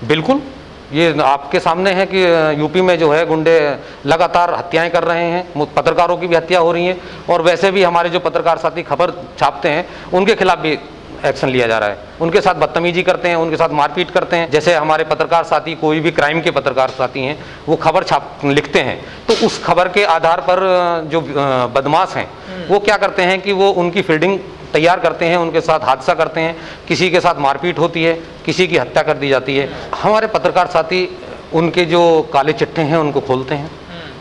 बिल्कुल, ये आपके सामने है कि यूपी में जो है गुंडे लगातार हत्याएं कर रहे हैं, पत्रकारों की भी हत्या हो रही है, और वैसे भी हमारे जो पत्रकार साथी खबर छापते हैं उनके खिलाफ भी एक्शन लिया जा रहा है। उनके साथ बदतमीजी करते हैं, उनके साथ मारपीट करते हैं। जैसे हमारे पत्रकार साथी, कोई भी क्राइम के पत्रकार साथी हैं, वो खबर लिखते हैं, तो उस खबर के आधार पर जो बदमाश हैं वो क्या करते हैं कि वो उनकी फील्डिंग तैयार करते हैं, उनके साथ हादसा करते हैं, किसी के साथ मारपीट होती है, किसी की हत्या कर दी जाती है। हमारे पत्रकार साथी उनके जो काले चिट्ठे हैं उनको खोलते हैं,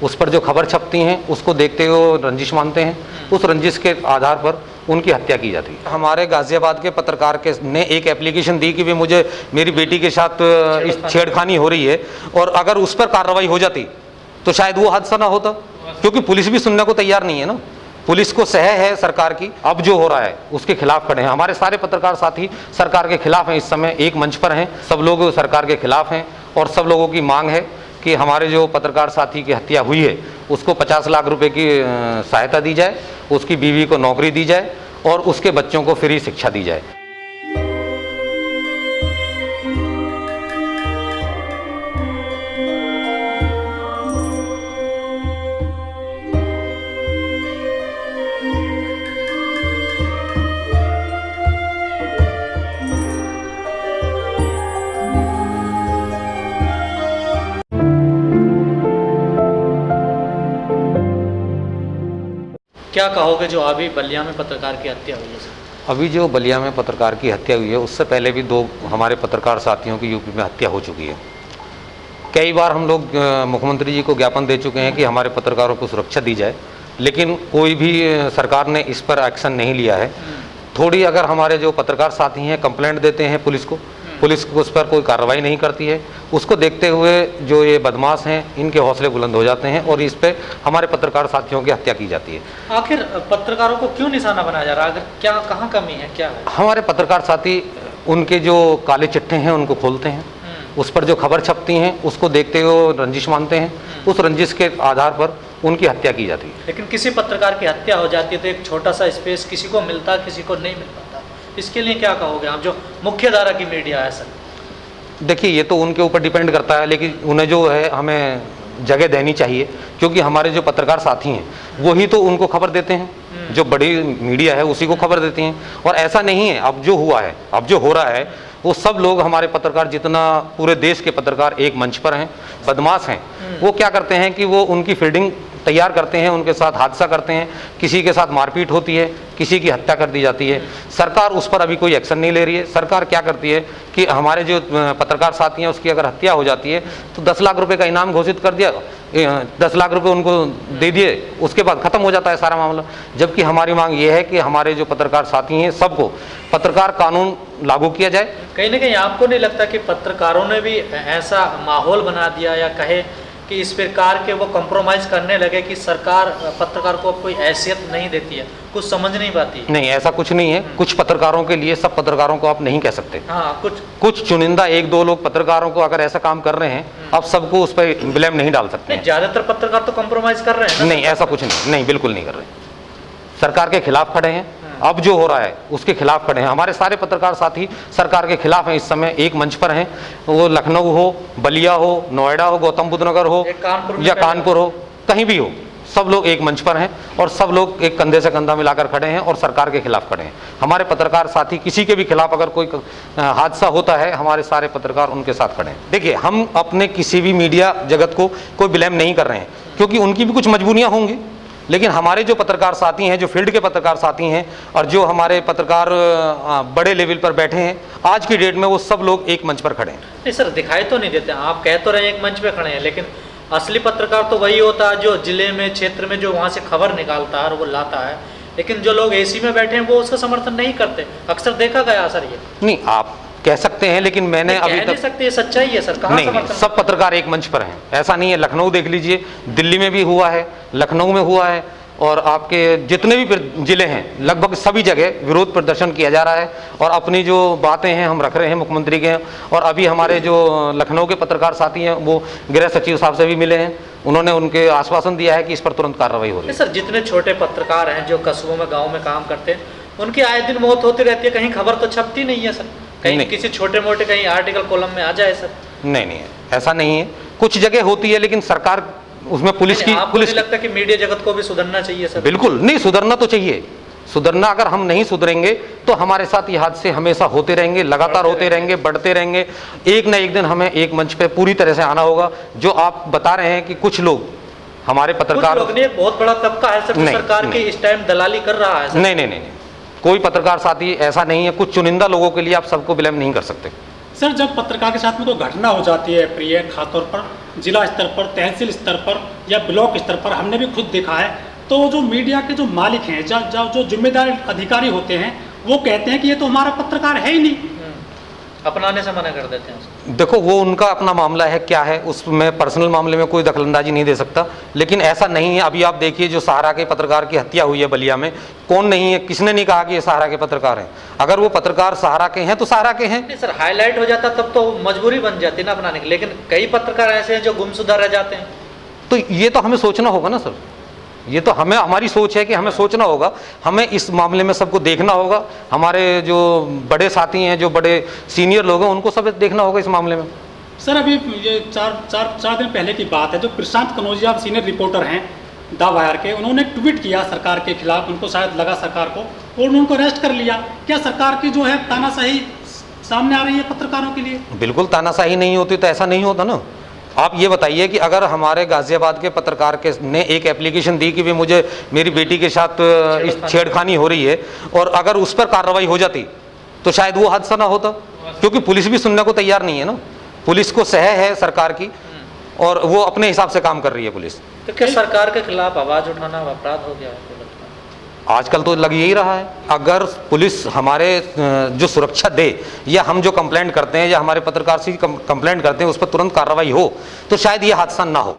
उस पर जो खबर छपती हैं उसको देखते हुए रंजिश मानते हैं, उस रंजिश के आधार पर उनकी हत्या की जाती है। हमारे गाजियाबाद के पत्रकार ने एक एप्लीकेशन दी कि भी मुझे मेरी बेटी के साथ इस छेड़खानी हो रही है, और अगर उस पर कार्रवाई हो जाती तो शायद वो हादसा ना होता, क्योंकि पुलिस भी सुनने को तैयार नहीं है ना। पुलिस को सह है सरकार की, अब जो हो रहा है उसके खिलाफ खड़े हैं। हमारे सारे पत्रकार साथी सरकार के खिलाफ हैं, इस समय एक मंच पर हैं, सब लोग सरकार के खिलाफ हैं, और सब लोगों की मांग है कि हमारे जो पत्रकार साथी की हत्या हुई है उसको 50 लाख रुपए की सहायता दी जाए, उसकी बीवी को नौकरी दी जाए, और उसके बच्चों को फ्री शिक्षा दी जाए। क्या कहोगे जो अभी बलिया में पत्रकार की हत्या हुई है सर? अभी जो बलिया में पत्रकार की हत्या हुई है, उससे पहले भी 2 हमारे पत्रकार साथियों की यूपी में हत्या हो चुकी है। कई बार हम लोग मुख्यमंत्री जी को ज्ञापन दे चुके हैं कि हमारे पत्रकारों को सुरक्षा दी जाए, लेकिन कोई भी सरकार ने इस पर एक्शन नहीं लिया है। थोड़ी अगर हमारे जो पत्रकार साथी हैं कंप्लेंट देते हैं पुलिस को उस पर कोई कार्रवाई नहीं करती है। उसको देखते हुए जो ये बदमाश हैं इनके हौसले बुलंद हो जाते हैं, और इस पे हमारे पत्रकार साथियों की हत्या की जाती है। आखिर पत्रकारों को क्यों निशाना बनाया जा रहा है? क्या कहाँ कमी है, क्या है? हमारे पत्रकार साथी उनके जो काले चिट्ठे हैं उनको खोलते हैं, उस पर जो खबर छपती हैं उसको देखते हुए रंजिश मानते हैं, उस रंजिश के आधार पर उनकी हत्या की जाती है। लेकिन किसी पत्रकार की हत्या हो जाती है तो एक छोटा सा स्पेस किसी को मिलता, किसी को नहीं मिल पाता। इसके लिए क्या कहोगे आप, जो मुख्य धारा की मीडिया है सर? देखिए, ये तो उनके ऊपर डिपेंड करता है, लेकिन उन्हें जो है हमें जगह देनी चाहिए, क्योंकि हमारे जो पत्रकार साथी हैं वही तो उनको खबर देते हैं, जो बड़ी मीडिया है उसी को खबर देती हैं। और ऐसा नहीं है, अब जो हुआ है, अब जो हो रहा है, वो सब लोग हमारे पत्रकार, जितना पूरे देश के पत्रकार एक मंच पर हैं, बदमाश हैं। वो क्या करते हैं कि वो उनकी फील्डिंग तैयार करते हैं, उनके साथ हादसा करते हैं, किसी के साथ मारपीट होती है, किसी की हत्या कर दी जाती है। सरकार उस पर अभी कोई एक्शन नहीं ले रही है। सरकार क्या करती है कि हमारे जो पत्रकार साथी हैं उसकी अगर हत्या हो जाती है तो 10 लाख रुपए का इनाम घोषित कर दिया, 10 लाख रुपए उनको दे दिए, उसके बाद खत्म हो जाता है सारा मामला। जबकि हमारी मांग ये है कि हमारे जो पत्रकार साथी हैं सबको पत्रकार कानून लागू किया जाए। कहीं ना कहीं आपको नहीं लगता कि पत्रकारों ने भी ऐसा माहौल बना दिया, या कहे कि इस प्रकार के वो कॉम्प्रोमाइज करने लगे कि सरकार पत्रकार को कोई हैसियत नहीं देती है, कुछ समझ नहीं पाती? नहीं, ऐसा कुछ नहीं है। कुछ पत्रकारों के लिए, सब पत्रकारों को आप नहीं कह सकते। हाँ, कुछ चुनिंदा 1-2 लोग पत्रकारों को अगर ऐसा काम कर रहे हैं, आप सबको उस पर ब्लेम नहीं डाल सकते। ज्यादातर पत्रकार तो कॉम्प्रोमाइज कर रहे हैं ना? नहीं, ऐसा कुछ नहीं, बिल्कुल नहीं कर रहे। सरकार के खिलाफ खड़े हैं, अब जो हो रहा है उसके खिलाफ खड़े हैं। हमारे सारे पत्रकार साथी सरकार के खिलाफ हैं, इस समय एक मंच पर हैं। वो लखनऊ हो, बलिया हो, नोएडा हो, गौतम बुद्ध नगर हो या कानपुर हो, कहीं भी हो, सब लोग एक मंच पर हैं, और सब लोग एक कंधे से कंधा मिलाकर खड़े हैं और सरकार के खिलाफ खड़े हैं। हमारे पत्रकार साथी किसी के भी खिलाफ अगर कोई हादसा होता है, हमारे सारे पत्रकार उनके साथ खड़े हैं। देखिए, हम अपने किसी भी मीडिया जगत को कोई ब्लेम नहीं कर रहे हैं, क्योंकि उनकी भी कुछ मजबूरियां होंगी, लेकिन हमारे जो पत्रकार साथी हैं, जो फील्ड के पत्रकार साथी हैं, और जो हमारे पत्रकार बड़े लेवल पर बैठे हैं, आज की डेट में वो सब लोग एक मंच पर खड़े हैं। नहीं सर, दिखाई तो नहीं देते। आप कह तो रहे एक मंच पे खड़े हैं, लेकिन असली पत्रकार तो वही होता है जो जिले में, क्षेत्र में, जो वहाँ से खबर निकालता है और वो लाता है। लेकिन जो लोग एसी में बैठे हैं वो उसका समर्थन नहीं करते, अक्सर देखा गया सर। ये नहीं, आप कह सकते हैं, लेकिन मैंने अभी तक सकते, ये सच्चाई है सर। कहाँ नहीं, सब पत्रकार एक मंच पर हैं, ऐसा नहीं है। लखनऊ देख लीजिए, दिल्ली में भी हुआ है, लखनऊ में हुआ है, और आपके जितने भी जिले हैं लगभग सभी जगह विरोध प्रदर्शन किया जा रहा है, और अपनी जो बातें हैं हम रख रहे हैं मुख्यमंत्री के। और अभी हमारे जो लखनऊ के पत्रकार साथी हैं वो गृह सचिव साहब से भी मिले हैं, उन्होंने उनके आश्वासन दिया है कि इस पर तुरंत कार्रवाई हो रही है। सर, जितने छोटे पत्रकार हैं जो कस्बों में, गाँव में काम करते हैं, उनकी आए दिन मौत होती रहती है, कहीं खबर तो छपती नहीं है सर। कहीं किसी छोटे मोटे कहीं आर्टिकल कॉलम में आ जाए सर। नहीं नहीं है, ऐसा नहीं है। कुछ जगह होती है लेकिन सरकार उसमें पुलिस की आपको नहीं लगता कि मीडिया जगत को भी सुधरना चाहिए सर? बिल्कुल नहीं, सुधरना तो चाहिए। सुधरना, अगर हम नहीं सुधरेंगे तो हमारे साथ ये हादसे हमेशा होते रहेंगे, लगातार होते रहेंगे, बढ़ते रहेंगे। एक ना एक दिन हमें एक मंच पे पूरी तरह से आना होगा। जो आप बता रहे हैं कि कुछ लोग हमारे पत्रकार, कुछ लोग नहीं, बहुत बड़ा तबका है सर सरकार की इस टाइम दलाली कर रहा है सर। नहीं नहीं नहीं, कोई पत्रकार साथी ऐसा नहीं है। कुछ चुनिंदा लोगों के लिए आप सबको ब्लेम नहीं कर सकते। सर, जब पत्रकार के साथ में कोई घटना हो जाती है प्रिय, खासतौर पर जिला स्तर पर, तहसील स्तर पर या ब्लॉक स्तर पर, हमने भी खुद देखा है, तो जो मीडिया के जो मालिक हैं, जो जिम्मेदार अधिकारी होते हैं, वो कहते हैं कि ये तो हमारा पत्रकार है ही नहीं, अपनाने से मना कर देते हैं। देखो, वो उनका अपना मामला है, क्या है उसमें, पर्सनल मामले में कोई दखलंदाजी नहीं दे सकता। लेकिन ऐसा नहीं है। अभी आप देखिए, जो सहारा के पत्रकार की हत्या हुई है बलिया में, कौन नहीं है, किसने नहीं कहा कि ये सहारा के पत्रकार हैं? अगर वो पत्रकार सहारा के हैं तो सहारा के हैं। नहीं सर, हाईलाइट हो जाता तब तो मजबूरी बन जाती ना अपनाने की, लेकिन कई पत्रकार ऐसे हैं जो गुमशुदा रह जाते हैं। तो ये तो हमें सोचना होगा ना सर, ये तो हमें, हमारी सोच है कि हमें सोचना होगा, हमें इस मामले में सबको देखना होगा। हमारे जो बड़े साथी हैं, जो बड़े सीनियर लोग हैं, उनको सब देखना होगा इस मामले में। सर, अभी ये चार दिन पहले की बात है, जो प्रशांत कनौजिया सीनियर रिपोर्टर हैं द वायर के, उन्होंने ट्वीट किया सरकार के खिलाफ, उनको शायद लगा सरकार को, और उनको अरेस्ट कर लिया। क्या सरकार की जो है तानाशाही सामने आ रही है पत्रकारों के लिए? बिल्कुल, तानाशाही नहीं होती तो ऐसा नहीं होता ना। आप ये बताइए कि अगर हमारे गाजियाबाद के पत्रकार के ने एक एप्लीकेशन दी कि भी मुझे मेरी बेटी के साथ छेड़खानी हो रही है, और अगर उस पर कार्रवाई हो जाती तो शायद वो हादसा ना होता, क्योंकि पुलिस भी सुनने को तैयार नहीं है ना। पुलिस को सह है सरकार की, और वो अपने हिसाब से काम कर रही है पुलिस। तो क्या सरकार के खिलाफ आवाज उठाना अपराध हो गया है? आजकल तो लग यही रहा है। अगर पुलिस हमारे जो सुरक्षा दे, या हम जो कंप्लेंट करते हैं, या हमारे पत्रकार से कंप्लेंट करते हैं, उस पर तुरंत कार्रवाई हो, तो शायद ये हादसा ना हो।